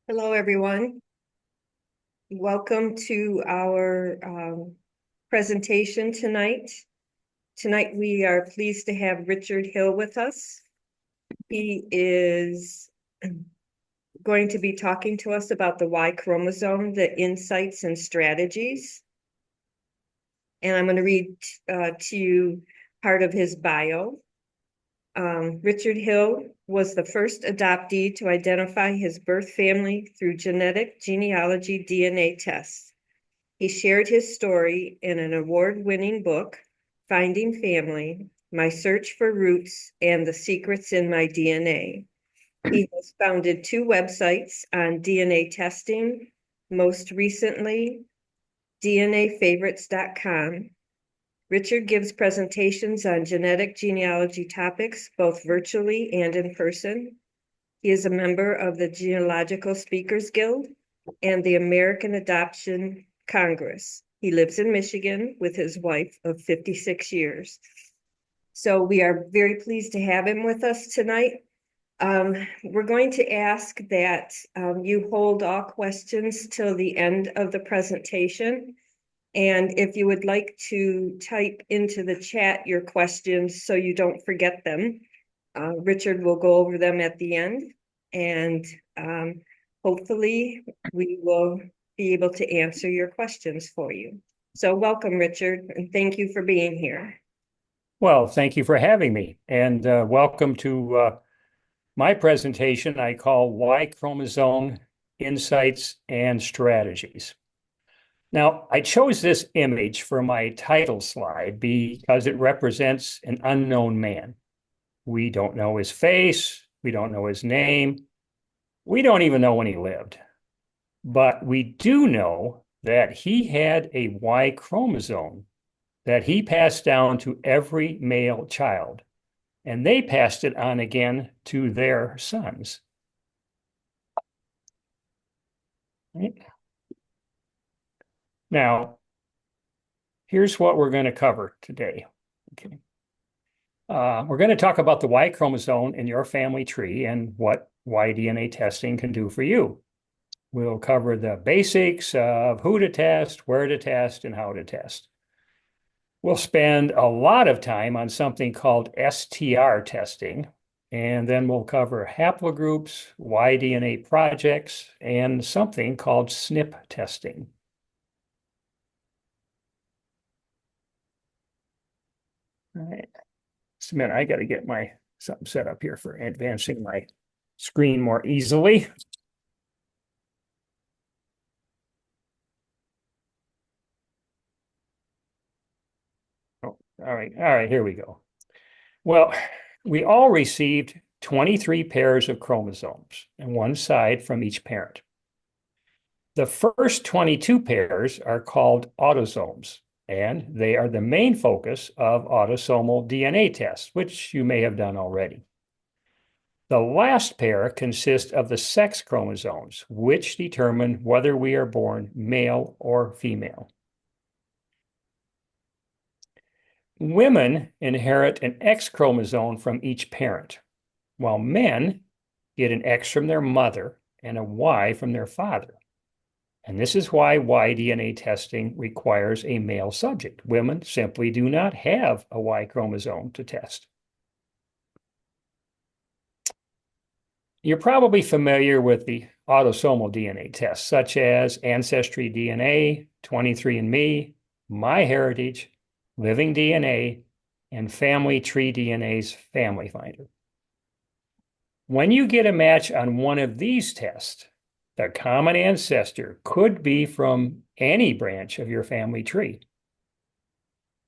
Hello, everyone. Welcome to our presentation tonight. Tonight, we are pleased to have Richard Hill with us. He is going to be talking to us about the Y chromosome, the insights and strategies. And I'm going to read to you part of his bio. Richard Hill was the first adoptee to identify his birth family through genetic genealogy DNA tests. He shared his story in an award-winning book, Finding Family: My Search for Roots and the Secrets in My DNA. He has founded two websites on DNA testing, most recently DNAfavorites.com. Richard gives presentations on genetic genealogy topics, both virtually and in person. He is a member of the Genealogical Speakers Guild and the American Adoption Congress. He lives in Michigan with his wife of 56 years. So we are very pleased to have him with us tonight. We're going to ask that you hold all questions till the end of the presentation. And if you would like to type into the chat your questions so you don't forget them, Richard will go over them at the end. And hopefully we will be able to answer your questions for you. So welcome, Richard, and thank you for being here. Well, thank you for having me, and welcome to my presentation I call Y Chromosome Insights and Strategies. Now, I chose this image for my title slide because it represents an unknown man. We don't know his face, we don't know his name, we don't even know when he lived. But we do know that he had a Y chromosome that he passed down to every male child, and they passed it on again to their sons. Right? Now, here's what we're going to cover today. Okay. We're going to talk about the Y chromosome in your family tree and what Y DNA testing can do for you. We'll cover the basics of who to test, where to test, and how to test. We'll spend a lot of time on something called STR testing, and then we'll cover haplogroups, Y-DNA projects, and something called SNP testing. All right. Just a minute, I got to get my something set up here for advancing my screen more easily. Oh, all right, here we go. Well, we all received 23 pairs of chromosomes and one side from each parent. The first 22 pairs are called autosomes, and they are the main focus of autosomal DNA tests, which you may have done already. The last pair consist of the sex chromosomes, which determine whether we are born male or female. Women inherit an X chromosome from each parent, while men get an X from their mother and a Y from their father. And this is why Y-DNA testing requires a male subject. Women simply do not have a Y chromosome to test. You're probably familiar with the autosomal DNA tests, such as Ancestry DNA, 23andMe, MyHeritage, Living DNA, and Family Tree DNA's Family Finder. When you get a match on one of these tests, the common ancestor could be from any branch of your family tree.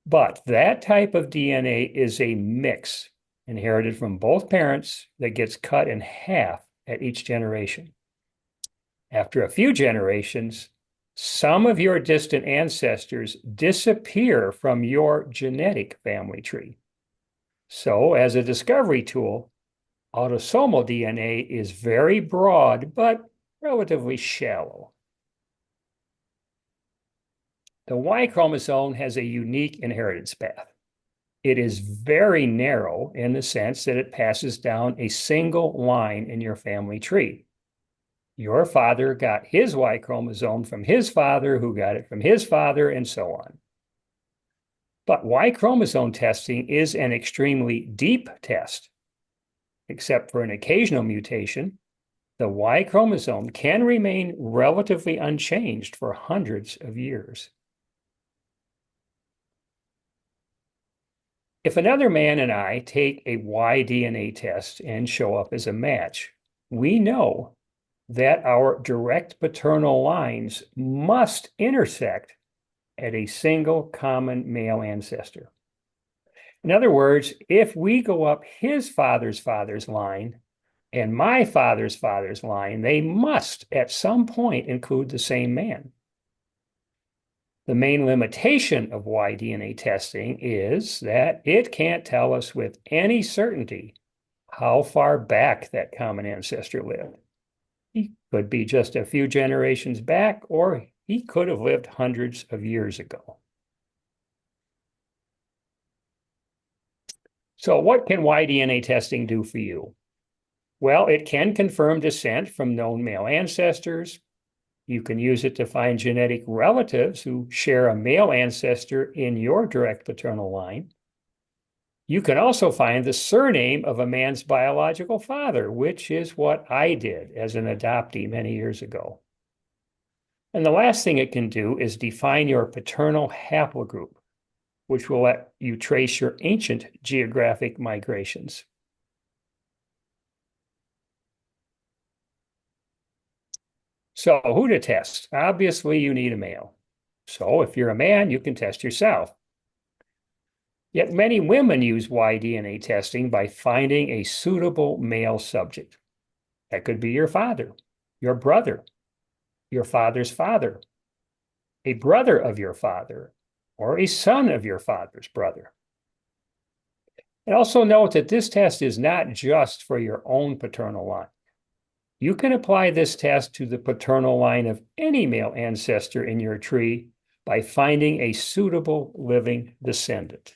But that type of DNA is a mix inherited from both parents that gets cut in half at each generation. After a few generations, some of your distant ancestors disappear from your genetic family tree. So, as a discovery tool, autosomal DNA is very broad, but relatively shallow. The Y chromosome has a unique inheritance path. It is very narrow in the sense that it passes down a single line in your family tree. Your father got his Y chromosome from his father, who got it from his father, and so on. But Y chromosome testing is an extremely deep test. Except for an occasional mutation, the Y chromosome can remain relatively unchanged for hundreds of years. If another man and I take a Y DNA test and show up as a match, we know that our direct paternal lines must intersect at a single common male ancestor. In other words, if we go up his father's line and my father's line, they must at some point include the same man. The main limitation of Y DNA testing is that it can't tell us with any certainty how far back that common ancestor lived. He could be just a few generations back, or he could have lived hundreds of years ago. So what can Y-DNA testing do for you? Well, it can confirm descent from known male ancestors. You can use it to find genetic relatives who share a male ancestor in your direct paternal line. You can also find the surname of a man's biological father, which is what I did as an adoptee many years ago. And the last thing it can do is define your paternal haplogroup, which will let you trace your ancient geographic migrations. So who to test? Obviously, you need a male. So if you're a man, you can test yourself. Yet many women use Y-DNA testing by finding a suitable male subject. That could be your father, your brother, your father's father, a brother of your father, or a son of your father's brother. And also note that this test is not just for your own paternal line. You can apply this test to the paternal line of any male ancestor in your tree by finding a suitable living descendant.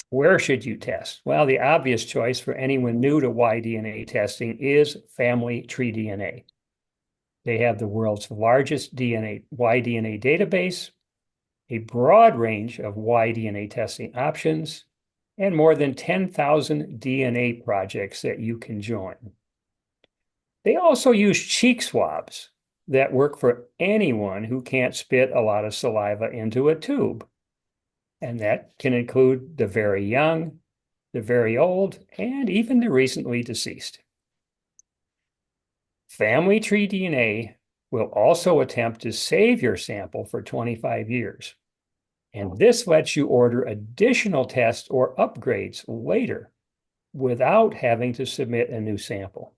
Where should you test? Well, the obvious choice for anyone new to Y-DNA testing is family tree DNA. They have the world's largest Y-DNA database, a broad range of Y-DNA testing options, and more than 10,000 DNA projects that you can join. They also use cheek swabs that work for anyone who can't spit a lot of saliva into a tube. And that can include the very young, the very old, and even the recently deceased. Family tree DNA will also attempt to save your sample for 25 years. And this lets you order additional tests or upgrades later without having to submit a new sample.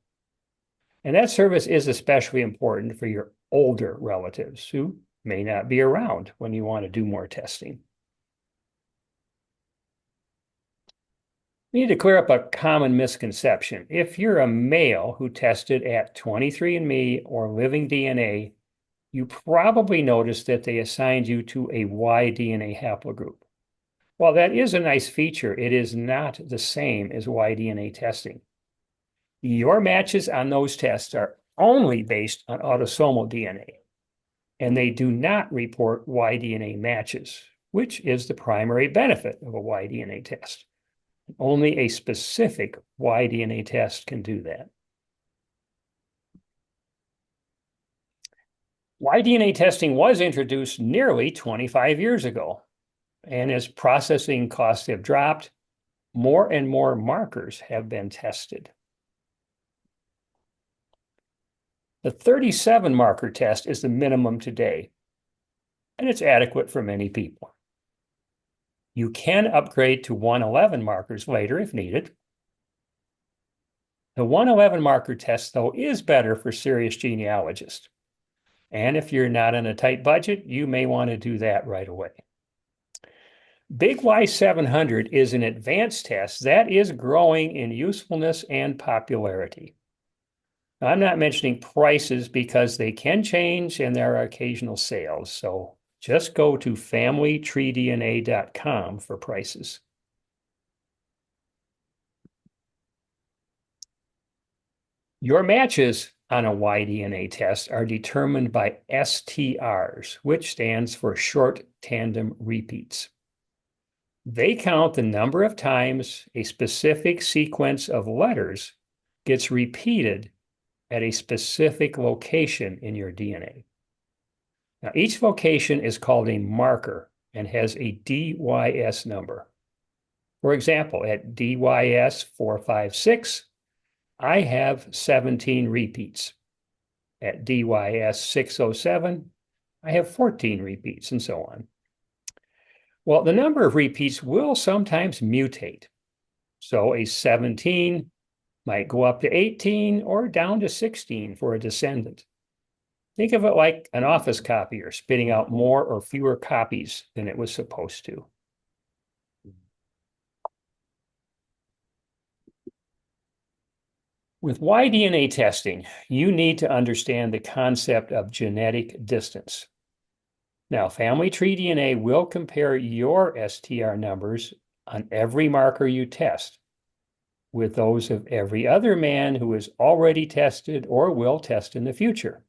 And that service is especially important for your older relatives who may not be around when you want to do more testing. We need to clear up a common misconception. If you're a male who tested at 23andMe or Living DNA, you probably noticed that they assigned you to a Y-DNA haplogroup. While that is a nice feature, it is not the same as Y-DNA testing. Your matches on those tests are only based on autosomal DNA, and they do not report Y-DNA matches, which is the primary benefit of a Y-DNA test. Only a specific Y-DNA test can do that. Y-DNA testing was introduced nearly 25 years ago, and as processing costs have dropped, more and more markers have been tested. The 37 marker test is the minimum today, and it's adequate for many people. You can upgrade to 111 markers later if needed. The 111 marker test, though, is better for serious genealogists. And if you're not on a tight budget, you may want to do that right away. Big Y700 is an advanced test that is growing in usefulness and popularity. Now, I'm not mentioning prices because they can change and there are occasional sales. So just go to familytreedna.com for prices. Your matches on a Y-DNA test are determined by STRs, which stands for short tandem repeats. They count the number of times a specific sequence of letters gets repeated at a specific location in your DNA. Now, each location is called a marker and has a DYS number. For example, at DYS 456, I have 17 repeats. At DYS 607, I have 14 repeats, and so on. Well, the number of repeats will sometimes mutate. So a 17 might go up to 18 or down to 16 for a descendant. Think of it like an office copier spitting out more or fewer copies than it was supposed to. With Y-DNA testing, you need to understand the concept of genetic distance. Now, family tree DNA will compare your STR numbers on every marker you test with those of every other man who is already tested or will test in the future.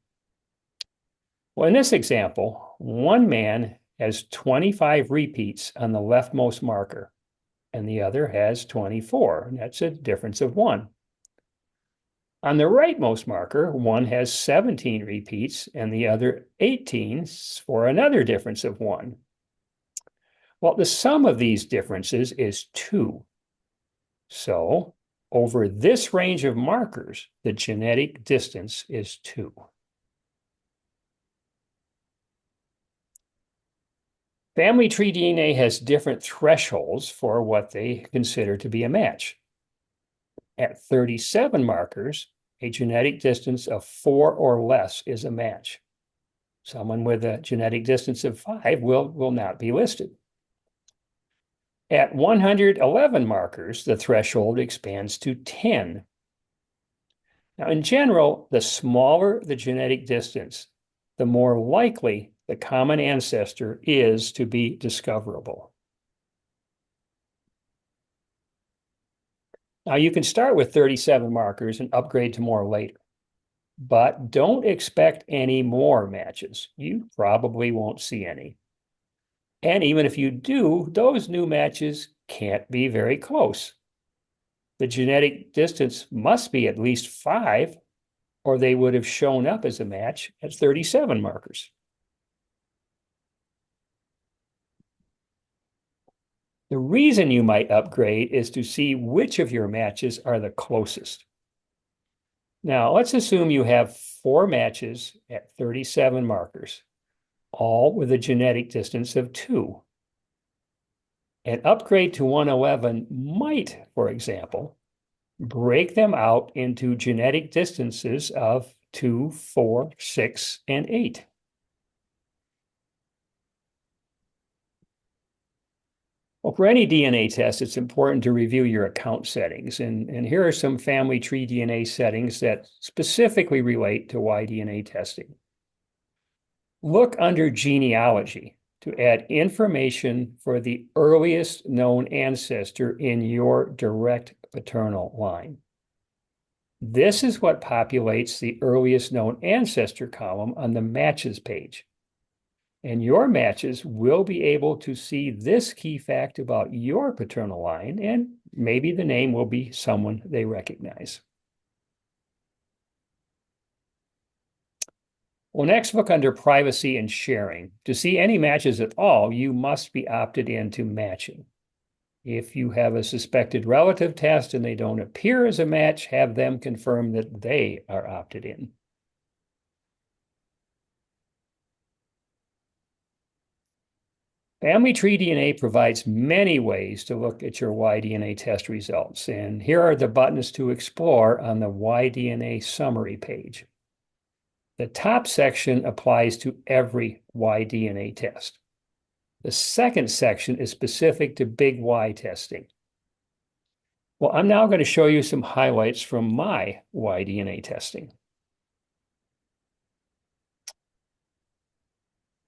Well, in this example, one man has 25 repeats on the leftmost marker, and the other has 24, and that's a difference of 1. On the rightmost marker, one has 17 repeats and the other 18 for another difference of 1. Well, the sum of these differences is 2. So over this range of markers, the genetic distance is 2. Family tree DNA has different thresholds for what they consider to be a match. At 37 markers, a genetic distance of 4 or less is a match. Someone with a genetic distance of 5 will not be listed. At 111 markers, the threshold expands to 10. Now, in general, the smaller the genetic distance, the more likely the common ancestor is to be discoverable. Now, you can start with 37 markers and upgrade to more later, but don't expect any more matches. You probably won't see any. And even if you do, those new matches can't be very close. The genetic distance must be at least 5, or they would have shown up as a match at 37 markers. The reason you might upgrade is to see which of your matches are the closest. Now, let's assume you have 4 matches at 37 markers, all with a genetic distance of 2. An upgrade to 111 might, for example, break them out into genetic distances of 2, 4, 6, and 8. Well, for any DNA test, it's important to review your account settings. And here are some family tree DNA settings that specifically relate to Y-DNA testing. Look under genealogy to add information for the earliest known ancestor in your direct paternal line. This is what populates the earliest known ancestor column on the matches page. And your matches will be able to see this key fact about your paternal line, and maybe the name will be someone they recognize. Well, next, look under privacy and sharing. To see any matches at all, you must be opted into matching. If you have a suspected relative test and they don't appear as a match, have them confirm that they are opted in. Family tree DNA provides many ways to look at your Y-DNA test results, and here are the buttons to explore on the Y-DNA summary page. The top section applies to every Y-DNA test. The second section is specific to big Y testing. Well, I'm now going to show you some highlights from my Y-DNA testing.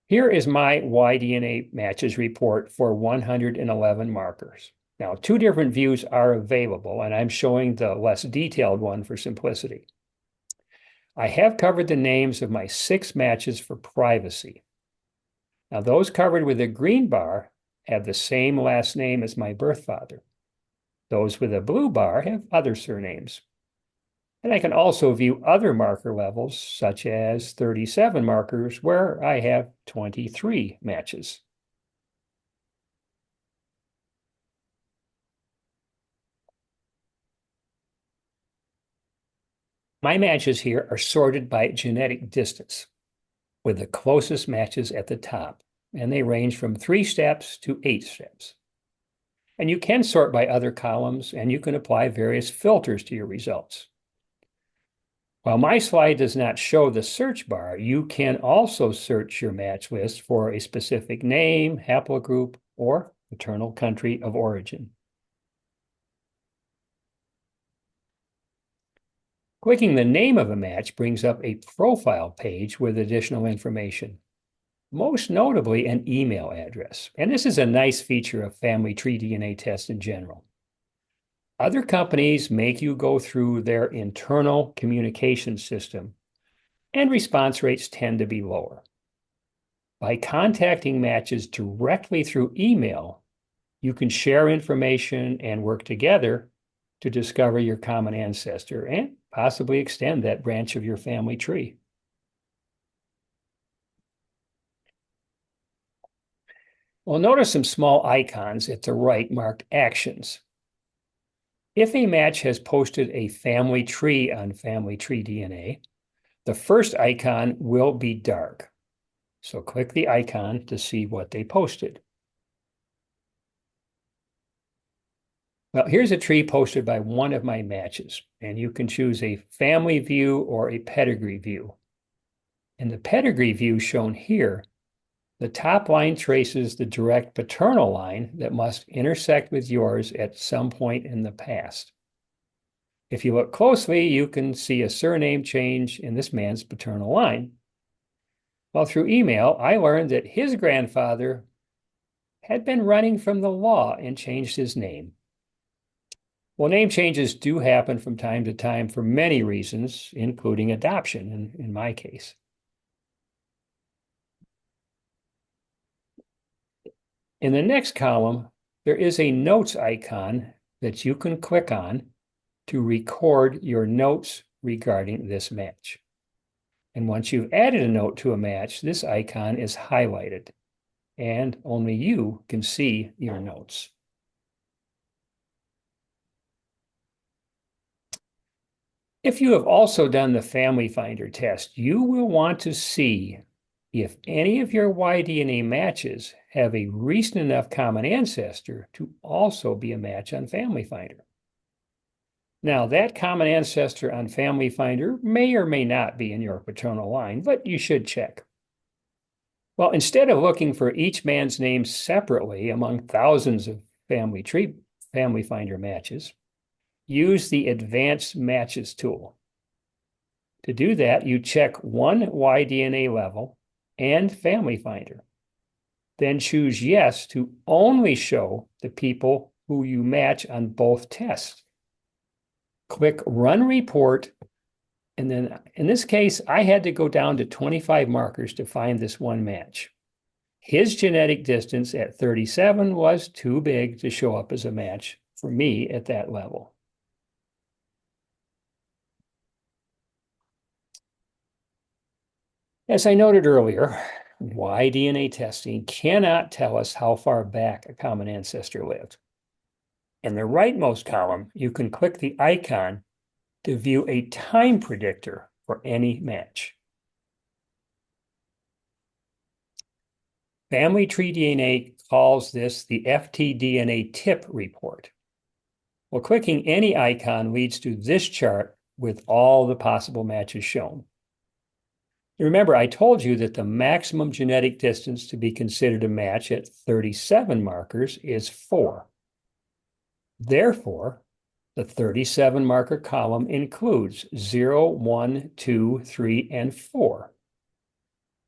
Here is my Y-DNA matches report for 111 markers. Now, 2 different views are available, and I'm showing the less detailed one for simplicity. I have covered the names of my 6 matches for privacy. Now, those covered with a green bar have the same last name as my birth father. Those with a blue bar have other surnames. And I can also view other marker levels, such as 37 markers, where I have 23 matches. My matches here are sorted by genetic distance, with the closest matches at the top, and they range from 3 steps to 8 steps. And you can sort by other columns, and you can apply various filters to your results. While my slide does not show the search bar, you can also search your match list for a specific name, haplogroup, or paternal country of origin. Clicking the name of a match brings up a profile page with additional information, most notably an email address. And this is a nice feature of family tree DNA tests in general. Other companies make you go through their internal communication system, and response rates tend to be lower. By contacting matches directly through email, you can share information and work together to discover your common ancestor and possibly extend that branch of your family tree. Well, notice some small icons at the right marked actions. If a match has posted a family tree on Family Tree DNA, the first icon will be dark. So click the icon to see what they posted. Well, here's a tree posted by one of my matches, and you can choose a family view or a pedigree view. In the pedigree view shown here, the top line traces the direct paternal line that must intersect with yours at some point in the past. If you look closely, you can see a surname change in this man's paternal line. Well, through email, I learned that his grandfather had been running from the law and changed his name. Well, name changes do happen from time to time for many reasons, including adoption in my case. In the next column, there is a notes icon that you can click on to record your notes regarding this match. And once you've added a note to a match, this icon is highlighted, and only you can see your notes. If you have also done the Family Finder test, you will want to see if any of your Y-DNA matches have a recent enough common ancestor to also be a match on Family Finder. Now, that common ancestor on Family Finder may or may not be in your paternal line, but you should check. Well, instead of looking for each man's name separately among thousands of Family Finder matches, use the Advanced Matches tool. To do that, you check one Y-DNA level and Family Finder. Then choose Yes to only show the people who you match on both tests. Click Run Report, and then in this case, I had to go down to 25 markers to find this one match. His genetic distance at 37 was too big to show up as a match for me at that level. As I noted earlier, Y-DNA testing cannot tell us how far back a common ancestor lived. In the rightmost column, you can click the icon to view a time predictor for any match. Family Tree DNA calls this the FTDNA tip report. Well, clicking any icon leads to this chart with all the possible matches shown. Remember, I told you that the maximum genetic distance to be considered a match at 37 markers is 4. Therefore, the 37 marker column includes 0, 1, 2, 3, and 4.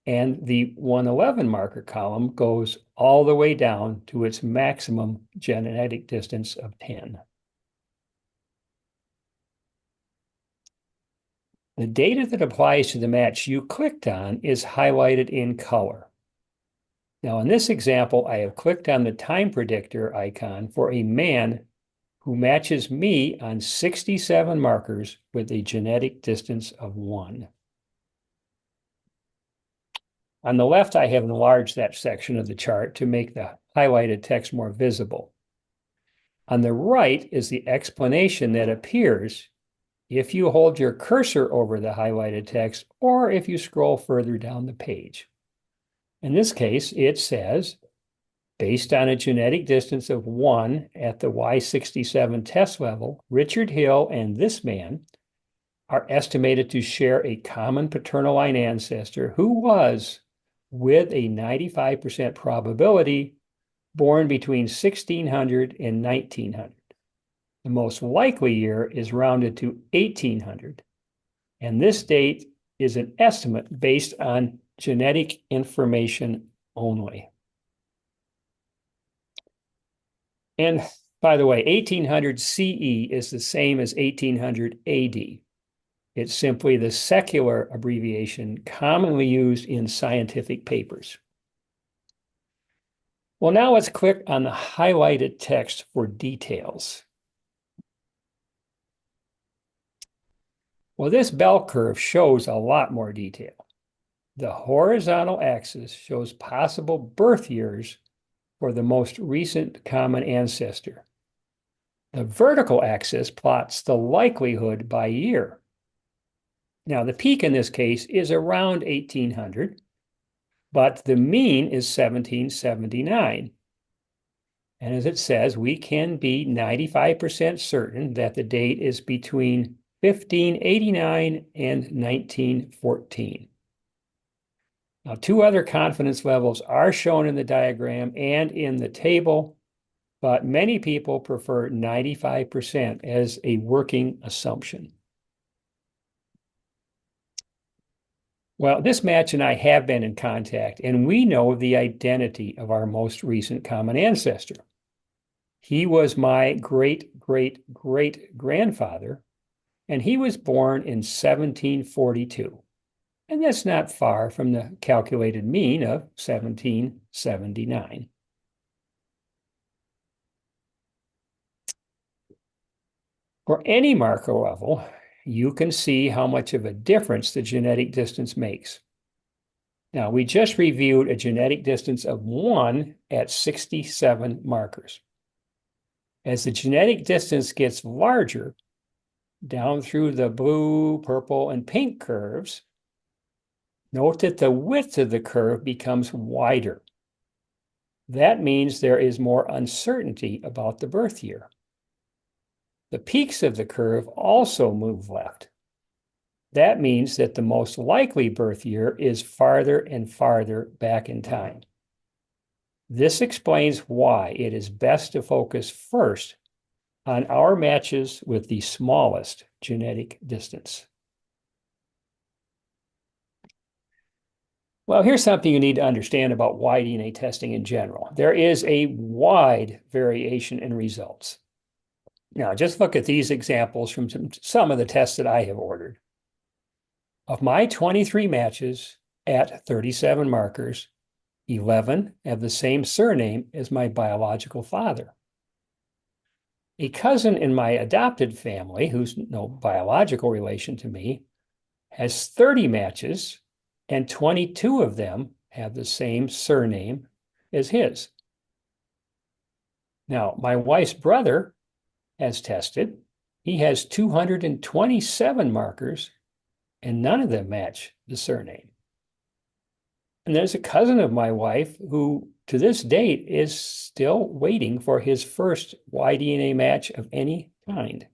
And the 111 marker column goes all the way down to its maximum genetic distance of 10. The data that applies to the match you clicked on is highlighted in color. Now, in this example, I have clicked on the time predictor icon for a man who matches me on 67 markers with a genetic distance of 1. On the left, I have enlarged that section of the chart to make the highlighted text more visible. On the right is the explanation that appears if you hold your cursor over the highlighted text or if you scroll further down the page. In this case, it says, based on a genetic distance of 1 at the Y67 test level, Richard Hill and this man are estimated to share a common paternal line ancestor who was, with a 95% probability, born between 1600 and 1900. The most likely year is rounded to 1800, and this date is an estimate based on genetic information only. And by the way, 1800 CE is the same as 1800 AD. It's simply the secular abbreviation commonly used in scientific papers. Well, now let's click on the highlighted text for details. Well, this bell curve shows a lot more detail. The horizontal axis shows possible birth years for the most recent common ancestor. The vertical axis plots the likelihood by year. Now, the peak in this case is around 1800, but the mean is 1779. And as it says, we can be 95% certain that the date is between 1589 and 1914. Now, 2 other confidence levels are shown in the diagram and in the table, but many people prefer 95% as a working assumption. Well, this match and I have been in contact, and we know the identity of our most recent common ancestor. He was my great-great-great-grandfather, and he was born in 1742. And that's not far from the calculated mean of 1779. For any marker level, you can see how much of a difference the genetic distance makes. Now, we just reviewed a genetic distance of 1 at 67 markers. As the genetic distance gets larger, down through the blue, purple, and pink curves, note that the width of the curve becomes wider. That means there is more uncertainty about the birth year. The peaks of the curve also move left. That means that the most likely birth year is farther and farther back in time. This explains why it is best to focus first on our matches with the smallest genetic distance. Well, here's something you need to understand about Y-DNA testing in general. There is a wide variation in results. Now, just look at these examples from some of the tests that I have ordered. Of my 23 matches at 37 markers, 11 have the same surname as my biological father. A cousin in my adopted family, who's no biological relation to me, has 30 matches, and 22 of them have the same surname as his. Now, my wife's brother has tested. He has 227 markers, and none of them match the surname. And there's a cousin of my wife who, to this date, is still waiting for his first Y-DNA match of any kind.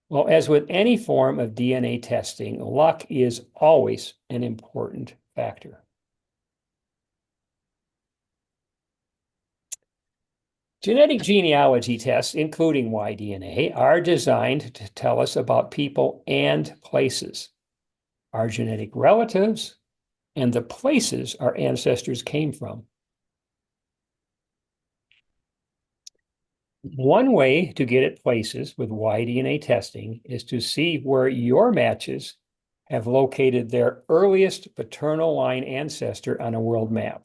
Well, as with any form of DNA testing, luck is always an important factor. Genetic genealogy tests, including Y-DNA, are designed to tell us about people and places, our genetic relatives, and the places our ancestors came from. One way to get at places with Y-DNA testing is to see where your matches have located their earliest paternal line ancestor on a world map.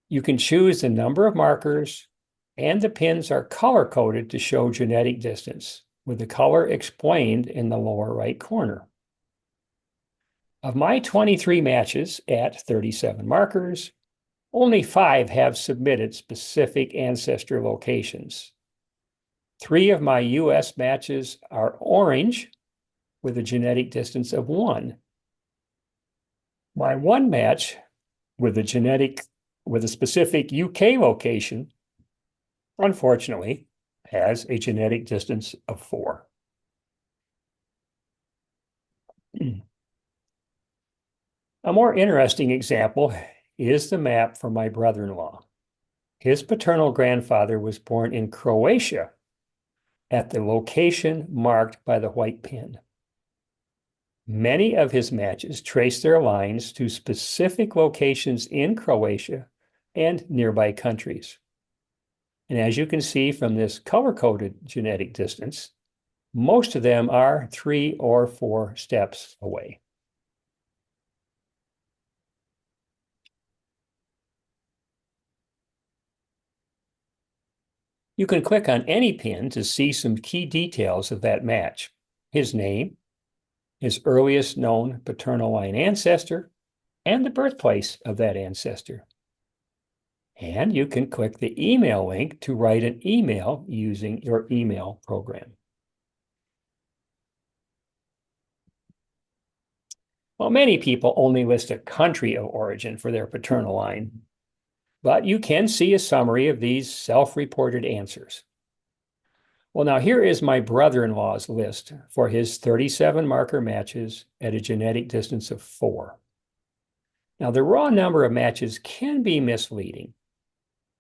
You can choose the number of markers, and the pins are color-coded to show genetic distance, with the color explained in the lower right corner. Of my 23 matches at 37 markers, only 5 have submitted specific ancestor locations. 3 of my US matches are orange with a genetic distance of 1. My 1 match with a specific UK location, unfortunately, has a genetic distance of 4. A more interesting example is the map for my brother-in-law. His paternal grandfather was born in Croatia at the location marked by the white pin. Many of his matches trace their lines to specific locations in Croatia and nearby countries. And as you can see from this color-coded genetic distance, most of them are 3 or 4 steps away. You can click on any pin to see some key details of that match: his name, his earliest known paternal line ancestor, and the birthplace of that ancestor. And you can click the email link to write an email using your email program. Well, many people only list a country of origin for their paternal line, but you can see a summary of these self-reported answers. Well, now here is my brother-in-law's list for his 37 marker matches at a genetic distance of 4. Now, the raw number of matches can be misleading.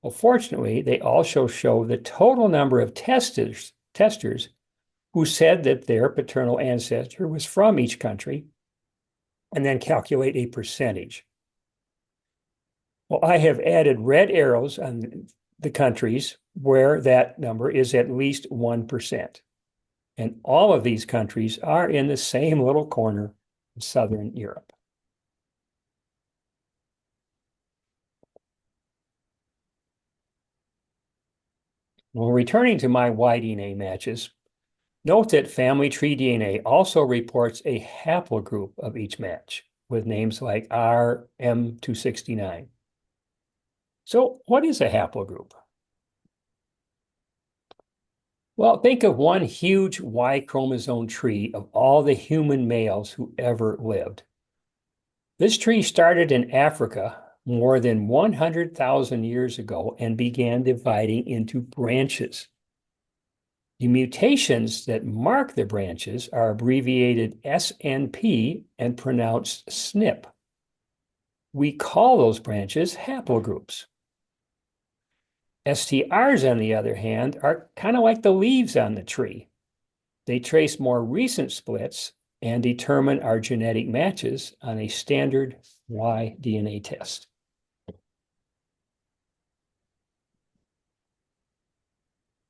Well, fortunately, they also show the total number of testers who said that their paternal ancestor was from each country, and then calculate a percentage. Well, I have added red arrows on the countries where that number is at least 1%. And all of these countries are in the same little corner of Southern Europe. Well, returning to my Y-DNA matches, note that Family Tree DNA also reports a haplogroup of each match with names like RM269. So what is a haplogroup? Well, think of one huge Y chromosome tree of all the human males who ever lived. This tree started in Africa more than 100,000 years ago and began dividing into branches. The mutations that mark the branches are abbreviated SNP and pronounced SNP. We call those branches haplogroups. STRs, on the other hand, are kind of like the leaves on the tree. They trace more recent splits and determine our genetic matches on a standard Y-DNA test.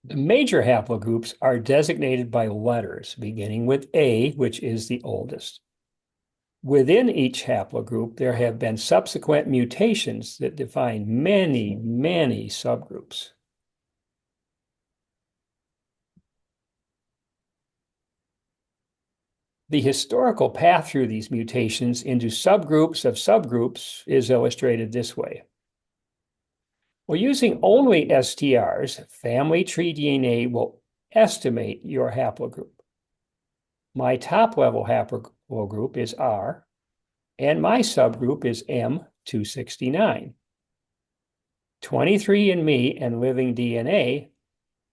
The major haplogroups are designated by letters, beginning with A, which is the oldest. Within each haplogroup, there have been subsequent mutations that define many, many subgroups. The historical path through these mutations into subgroups of subgroups is illustrated this way. Well, using only STRs, family tree DNA will estimate your haplogroup. My top-level haplogroup is R, and my subgroup is M269. 23andMe and Living DNA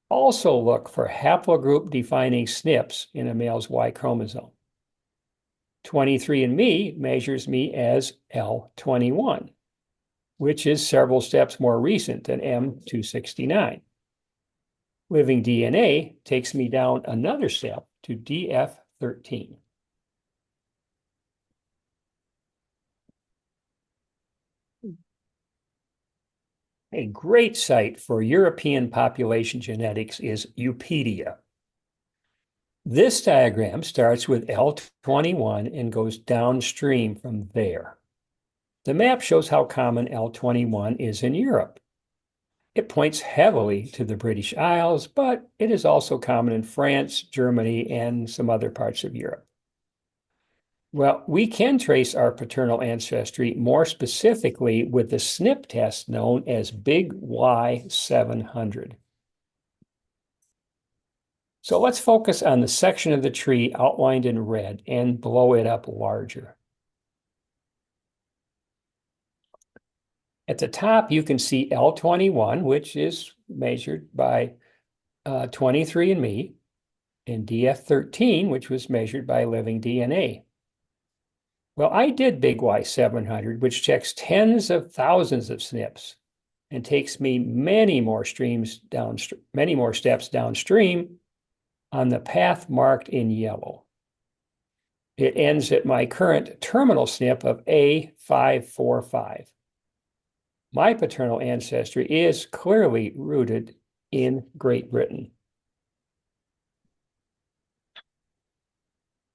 also look for haplogroup-defining SNPs in a male's Y chromosome. 23andMe measures me as L21, which is several steps more recent than M269. Living DNA takes me down another step to DF13. A great site for European population genetics is Upedia. This diagram starts with L21 and goes downstream from there. The map shows how common L21 is in Europe. It points heavily to the British Isles, but it is also common in France, Germany, and some other parts of Europe. Well, we can trace our paternal ancestry more specifically with the SNP test known as Big Y 700. So let's focus on the section of the tree outlined in red and blow it up larger. At the top, you can see L21, which is measured by 23andMe, and DF13, which was measured by living DNA. Well, I did Big Y 700, which checks tens of thousands of SNPs and takes me many more steps downstream on the path marked in yellow. It ends at my current terminal SNP of A545. My paternal ancestry is clearly rooted in Great Britain.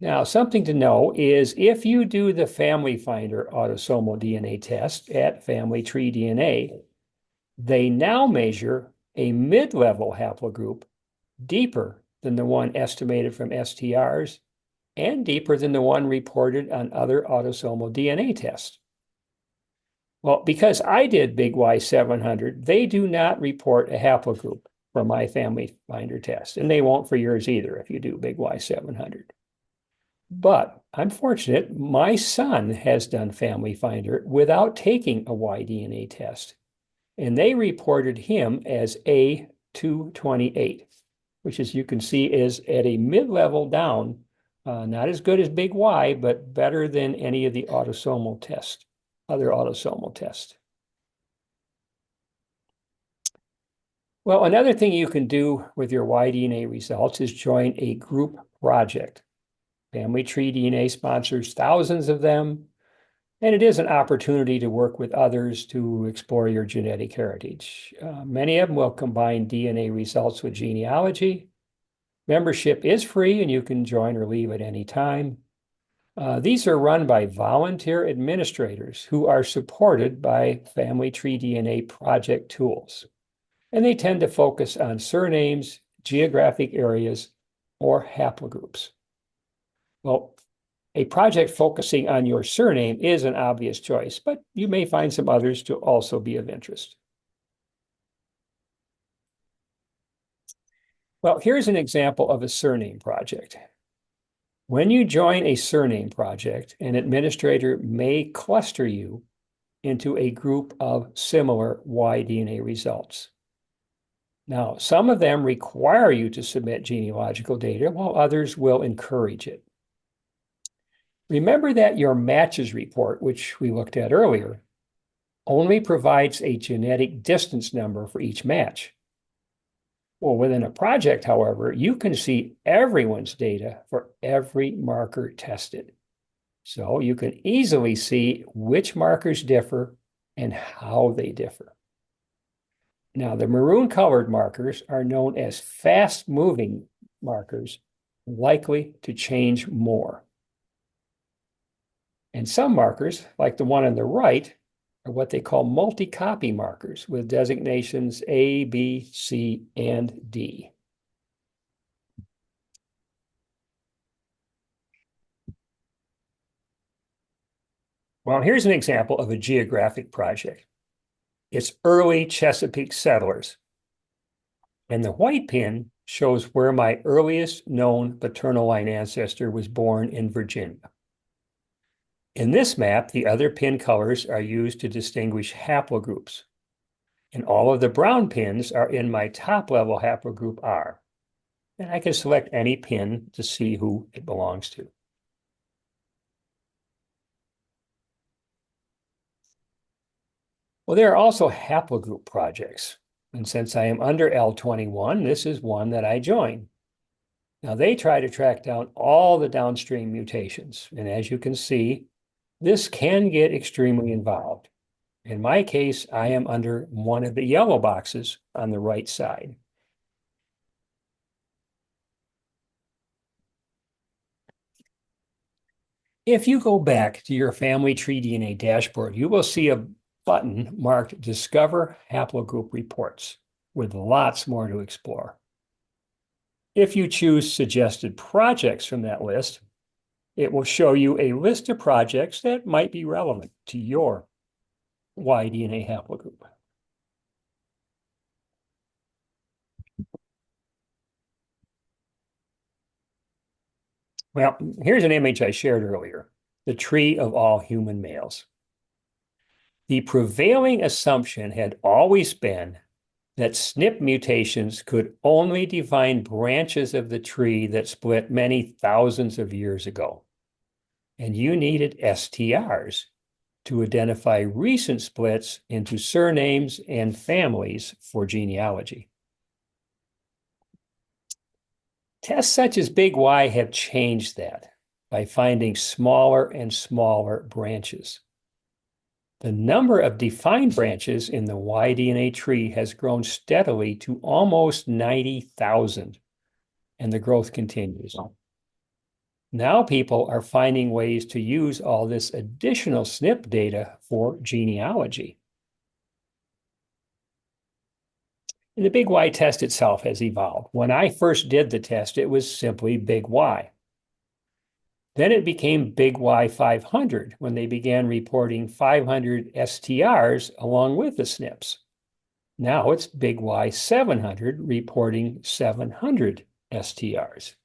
Now, something to know is if you do the Family Finder autosomal DNA test at Family Tree DNA, they now measure a mid-level haplogroup deeper than the one estimated from STRs and deeper than the one reported on other autosomal DNA tests. Well, because I did Big Y 700, they do not report a haplogroup for my Family Finder test, and they won't for yours either if you do Big Y 700. But I'm fortunate, my son has done Family Finder without taking a Y-DNA test, and they reported him as A228, which, as you can see, is at a mid-level down, not as good as Big Y, but better than any of the autosomal tests, other autosomal tests. Well, another thing you can do with your Y-DNA results is join a group project. Family Tree DNA sponsors thousands of them, and it is an opportunity to work with others to explore your genetic heritage. Many of them will combine DNA results with genealogy. Membership is free, and you can join or leave at any time. These are run by volunteer administrators who are supported by Family Tree DNA project tools, and they tend to focus on surnames, geographic areas, or haplogroups. Well, a project focusing on your surname is an obvious choice, but you may find some others to also be of interest. Well, here's an example of a surname project. When you join a surname project, an administrator may cluster you into a group of similar Y-DNA results. Now, some of them require you to submit genealogical data, while others will encourage it. Remember that your matches report, which we looked at earlier, only provides a genetic distance number for each match. Well, within a project, however, you can see everyone's data for every marker tested. So you can easily see which markers differ and how they differ. Now, the maroon-colored markers are known as fast-moving markers, likely to change more. And some markers, like the one on the right, are what they call multi-copy markers with designations A, B, C, and D. Well, here's an example of a geographic project. It's early Chesapeake settlers. And the white pin shows where my earliest known paternal line ancestor was born in Virginia. In this map, the other pin colors are used to distinguish haplogroups. And all of the brown pins are in my top level haplogroup R. And I can select any pin to see who it belongs to. Well, there are also haplogroup projects. And since I am under L21, this is one that I join. Now, they try to track down all the downstream mutations. And as you can see, this can get extremely involved. In my case, I am under one of the yellow boxes on the right side. If you go back to your family tree DNA dashboard, you will see a button marked Discover Haplogroup Reports with lots more to explore. If you choose suggested projects from that list, it will show you a list of projects that might be relevant to your Y-DNA haplogroup. Well, here's an image I shared earlier, the tree of all human males. The prevailing assumption had always been that SNP mutations could only define branches of the tree that split many thousands of years ago. And you needed STRs to identify recent splits into surnames and families for genealogy. Tests such as Big Y have changed that by finding smaller and smaller branches. The number of defined branches in the Y-DNA tree has grown steadily to almost 90,000, and the growth continues. Now people are finding ways to use all this additional SNP data for genealogy. And the Big Y test itself has evolved. When I first did the test, it was simply Big Y. Then it became Big Y 500 when they began reporting 500 STRs along with the SNPs. Now it's Big Y 700 reporting 700 STRs.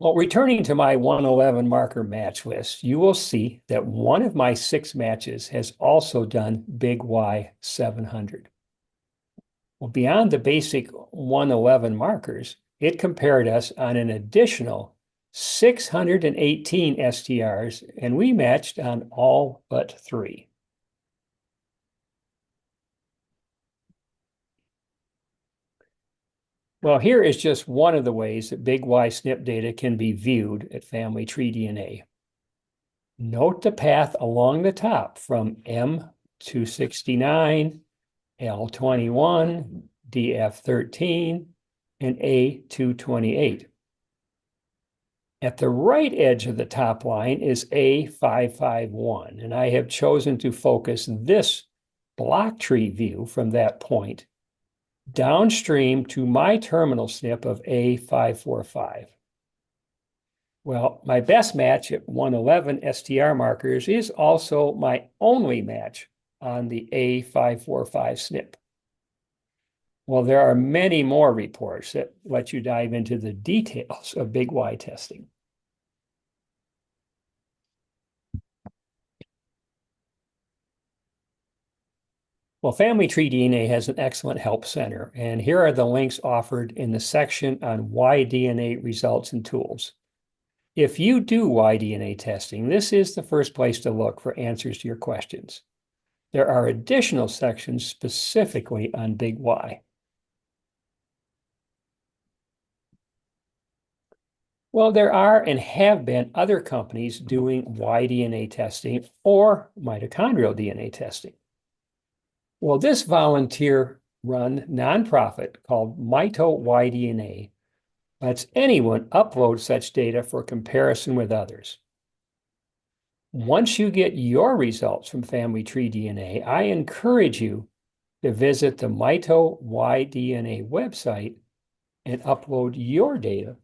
Well, returning to my 111 marker match list, you will see that one of my 6 matches has also done Big Y 700. Well, beyond the basic 111 markers, it compared us on an additional 618 STRs, and we matched on all but 3. Well, here is just one of the ways that Big Y SNP data can be viewed at Family Tree DNA. Note the path along the top from M269, L21, DF13, and A228. At the right edge of the top line is A551, and I have chosen to focus this block tree view from that point downstream to my terminal SNP of A545. Well, my best match at 111 STR markers is also my only match on the A545 SNP. Well, there are many more reports that let you dive into the details of Big Y testing. Well, Family Tree DNA has an excellent help center, and here are the links offered in the section on Y-DNA results and tools. If you do Y-DNA testing, this is the first place to look for answers to your questions. There are additional sections specifically on Big Y. Well, there are and have been other companies doing Y-DNA testing or mitochondrial DNA testing. Well, this volunteer-run nonprofit called Mito Y-DNA lets anyone upload such data for comparison with others. Once you get your results from Family Tree DNA, I encourage you to visit the Mito Y-DNA website and upload your data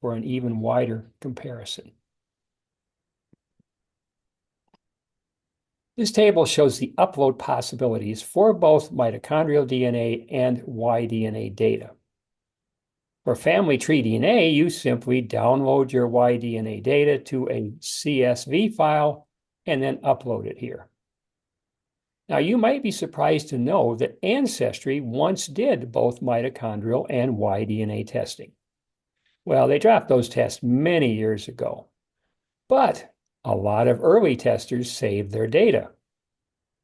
for an even wider comparison. This table shows the upload possibilities for both mitochondrial DNA and Y-DNA data. For Family Tree DNA, you simply download your Y-DNA data to a CSV file and then upload it here. Now, you might be surprised to know that Ancestry once did both mitochondrial and Y-DNA testing. Well, they dropped those tests many years ago, but a lot of early testers saved their data,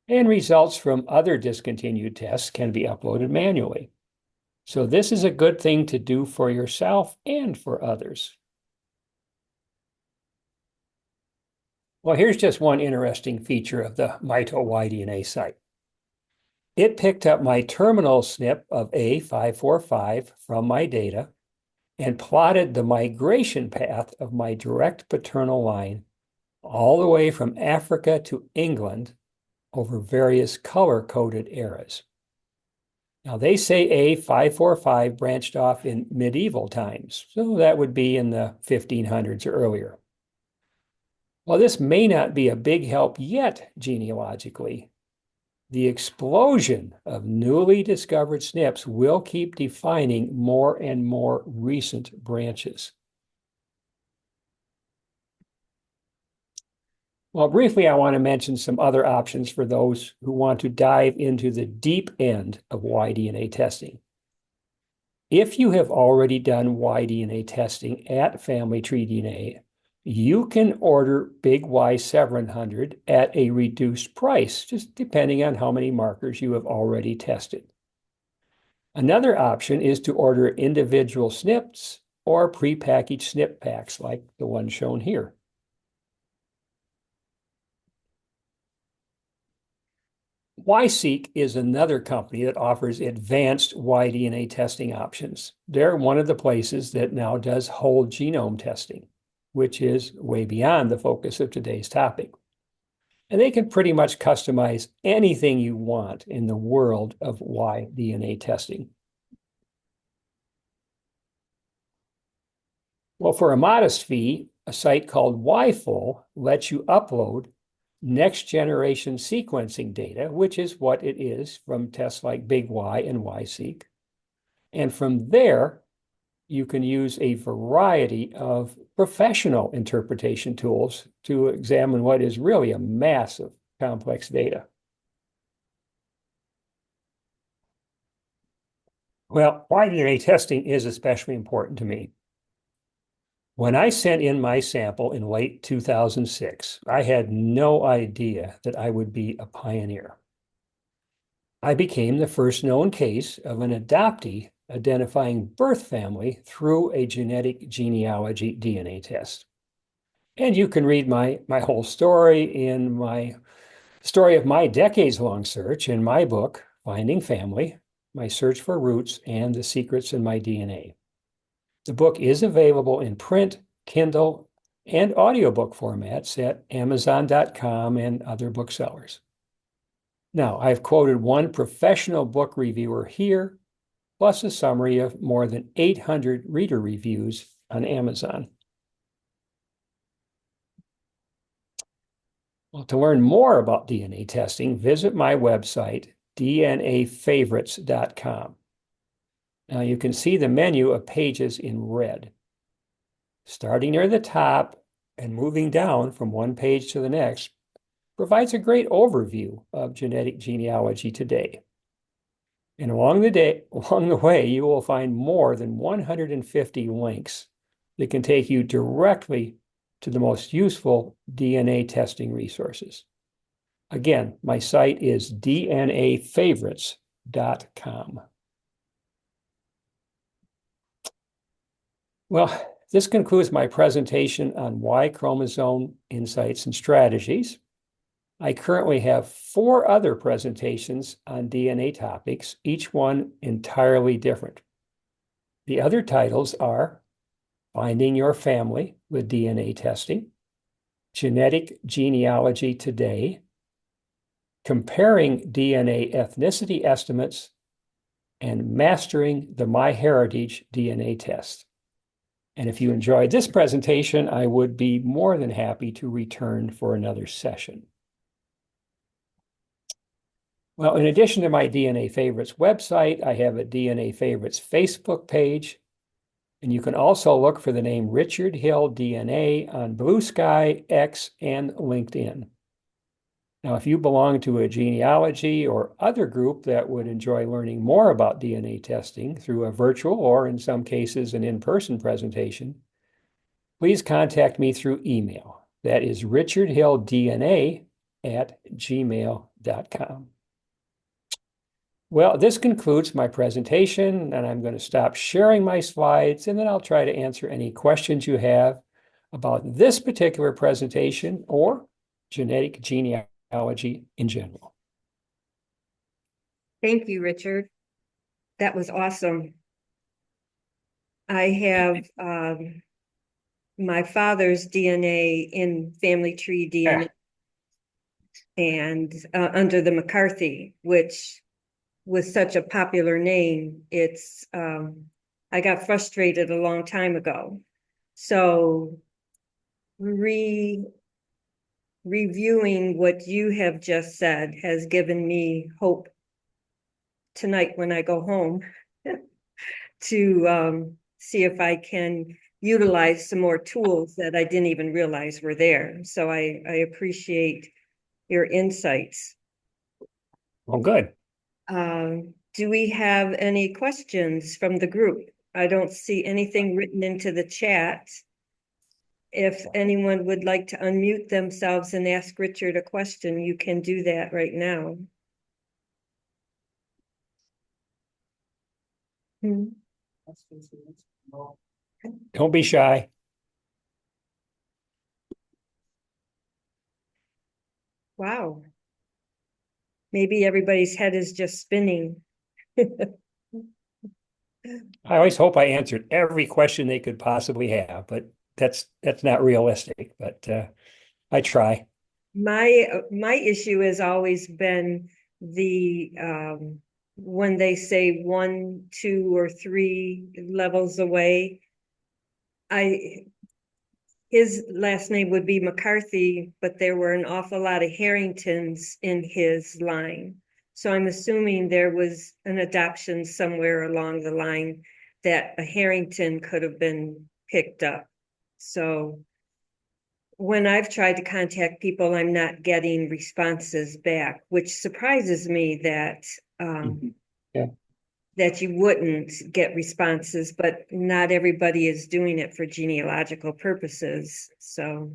and results from other discontinued tests can be uploaded manually. So this is a good thing to do for yourself and for others. Well, here's just one interesting feature of the Mito Y-DNA site. It picked up my terminal SNP of A545 from my data and plotted the migration path of my direct paternal line all the way from Africa to England over various color-coded eras. Now, they say A545 branched off in medieval times, so that would be in the 1500s or earlier. While this may not be a big help yet genealogically, the explosion of newly discovered SNPs will keep defining more and more recent branches. Well, briefly, I want to mention some other options for those who want to dive into the deep end of Y-DNA testing. If you have already done Y-DNA testing at Family Tree DNA, you can order Big Y700 at a reduced price, just depending on how many markers you have already tested. Another option is to order individual SNPs or prepackaged SNP packs like the one shown here. YSeq is another company that offers advanced Y-DNA testing options. They're one of the places that now does whole genome testing, which is way beyond the focus of today's topic. And they can pretty much customize anything you want in the world of Y-DNA testing. Well, for a modest fee, a site called YFull lets you upload next generation sequencing data, which is what it is from tests like Big Y and YSeq. And from there, you can use a variety of professional interpretation tools to examine what is really a mass of complex data. Well, Y-DNA testing is especially important to me. When I sent in my sample in late 2006, I had no idea that I would be a pioneer. I became the first known case of an adoptee identifying birth family through a genetic genealogy DNA test. And you can read my whole story in my story of my decades-long search in my book, Finding Family, My Search for Roots and the Secrets in My DNA. The book is available in print, Kindle, and audiobook formats at Amazon.com and other booksellers. Now, I've quoted one professional book reviewer here, plus a summary of more than 800 reader reviews on Amazon. Well, to learn more about DNA testing, visit my website, dnafavorites.com. Now you can see the menu of pages in red. Starting near the top and moving down from one page to the next provides a great overview of genetic genealogy today. And along the way, you will find more than 150 links that can take you directly to the most useful DNA testing resources. Again, my site is dnafavorites.com. Well, this concludes my presentation on Y chromosome insights and strategies. I currently have 4 other presentations on DNA topics, each one entirely different. The other titles are Finding Your Family with DNA Testing, Genetic Genealogy Today, Comparing DNA Ethnicity Estimates, and Mastering the MyHeritage DNA Test. And if you enjoyed this presentation, I would be more than happy to return for another session. Well, in addition to my DNA Favorites website, I have a DNA Favorites Facebook page, and you can also look for the name Richard Hill DNA on Blue Sky, X, and LinkedIn. Now, if you belong to a genealogy or other group that would enjoy learning more about DNA testing through a virtual or, in some cases, an in-person presentation, please contact me through email. That is richardhilldna@gmail.com. Well, this concludes my presentation, and I'm going to stop sharing my slides, and then I'll try to answer any questions you have about this particular presentation or genetic genealogy in general. Thank you, Richard. That was awesome. I have my father's DNA in family tree DNA and under the McCarthy, which was such a popular name. I got frustrated a long time ago. So reviewing what you have just said has given me hope tonight when I go home to see if I can utilize some more tools that I didn't even realize were there. So I appreciate your insights. Well, good. Do we have any questions from the group? I don't see anything written into the chat. If anyone would like to unmute themselves and ask Richard a question, you can do that right now. Don't be shy. Wow. Maybe everybody's head is just spinning. I always hope I answered every question they could possibly have, but that's not realistic, but I try. My issue has always been the when they say 1, 2, or 3 levels away. His last name would be McCarthy, but there were an awful lot of Harringtons in his line. So I'm assuming there was an adoption somewhere along the line that a Harrington could have been picked up. So when I've tried to contact people, I'm not getting responses back, which surprises me that Yeah. that you wouldn't get responses, but not everybody is doing it for genealogical purposes. So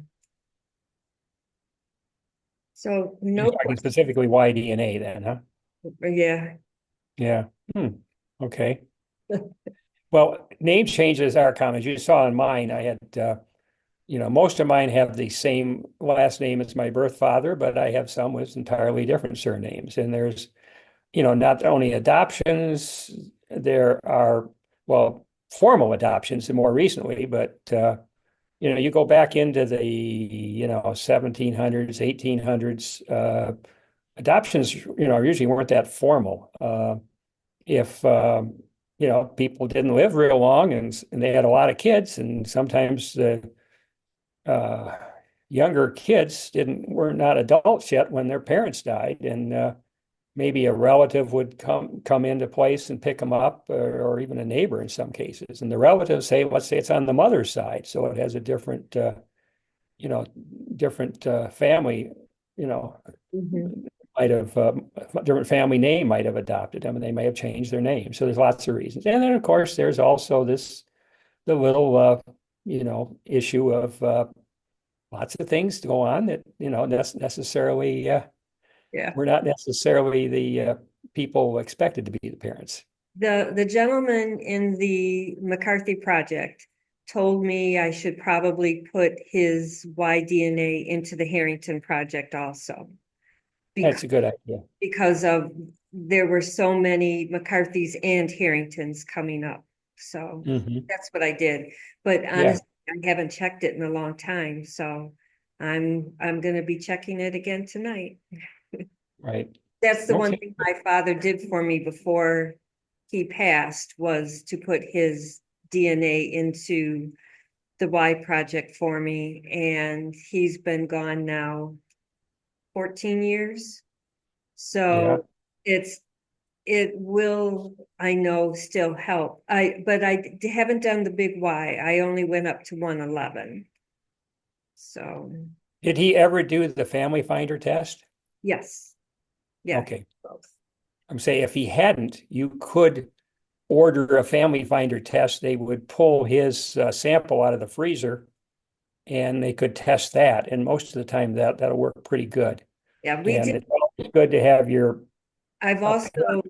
You're no talking specifically Y-DNA then, huh? yeah. Yeah. Okay. Well, name changes are common. As you saw in mine, I had, most of mine have the same last name as my birth father, but I have some with entirely different surnames. And there's, not only adoptions, there are, well, formal adoptions more recently, but, you go back into the, 1700s, 1800s, adoptions, usually weren't that formal. If people didn't live real long and they had a lot of kids, and sometimes the uh, younger kids were not adults yet when their parents died, and maybe a relative would come into place and pick them up, or even a neighbor in some cases. And the relatives say, let's say it's on the mother's side, so it has a different family, Mhm. might have different family name might have adopted them, and they may have changed their name. So there's lots of reasons. And then of course there's also the little issue of lots of things to go on that necessarily Yeah. we're not necessarily the people expected to be the parents. The gentleman in the McCarthy project told me I should probably put his Y-DNA into the Harrington project also. That's a good idea. Because of there were so many McCarthys and Harringtons coming up. So that's what I did. But Yeah, honestly, I haven't checked it in a long time. So I'm gonna be checking it again tonight. right. That's the one Okay. thing my father did for me before he passed, was to put his DNA into the Y project for me. And he's been gone now 14 years. Yeah. So it will, I know, still help. But I haven't done the big Y. I only went up to 111. So Did he ever do the family finder test? yes, yeah. Okay. Both. I'm saying if he hadn't, you could order a family finder test. They would pull his sample out of the freezer and they could test that. And most of the time that'll work pretty good. Yeah, we And did. it's always good to have your I've parent also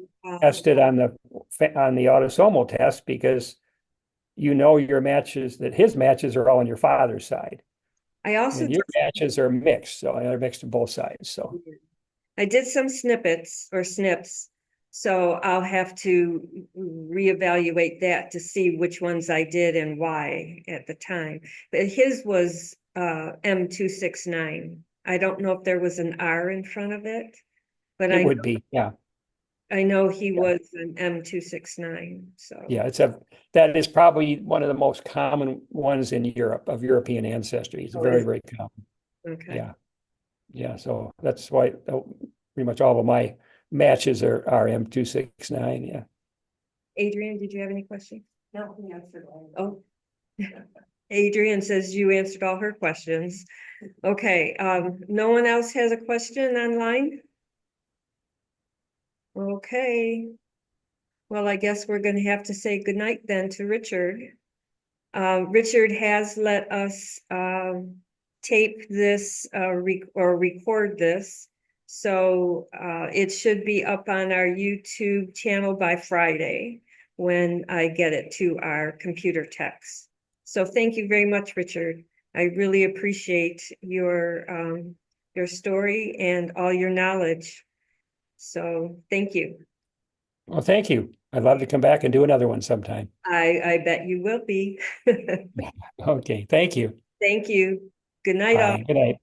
tested on the autosomal test, because your matches, that his matches are all on your father's side. I also And your matches are mixed, so they're mixed on both sides. So I did some snippets or snips, so I'll have to reevaluate that to see which ones I did and why at the time. But his was M269. I don't know if there was an R in front of it, but it would be, yeah. I know he Yeah. was an M269. So Yeah, that is probably one of the most common ones in Europe of European ancestry. It's oh, very, is very common. okay. Yeah. Yeah. So that's why pretty much all of my matches are M269. Yeah. Adrian, did you have any questions? No, he answered all. Oh, Adrian says you answered all her questions. Okay, no one else has a question online? Okay. Well, I guess we're gonna have to say goodnight then to Richard. Richard has let us tape this or record this. So it should be up on our YouTube channel by Friday when I get it to our computer techs. So thank you very much, Richard. I really appreciate your story and all your knowledge. So thank you. Well, thank you. I'd love to come back and do another one sometime. I bet you will be. Okay. Thank you. Thank you. Good night, all. Bye. Good night.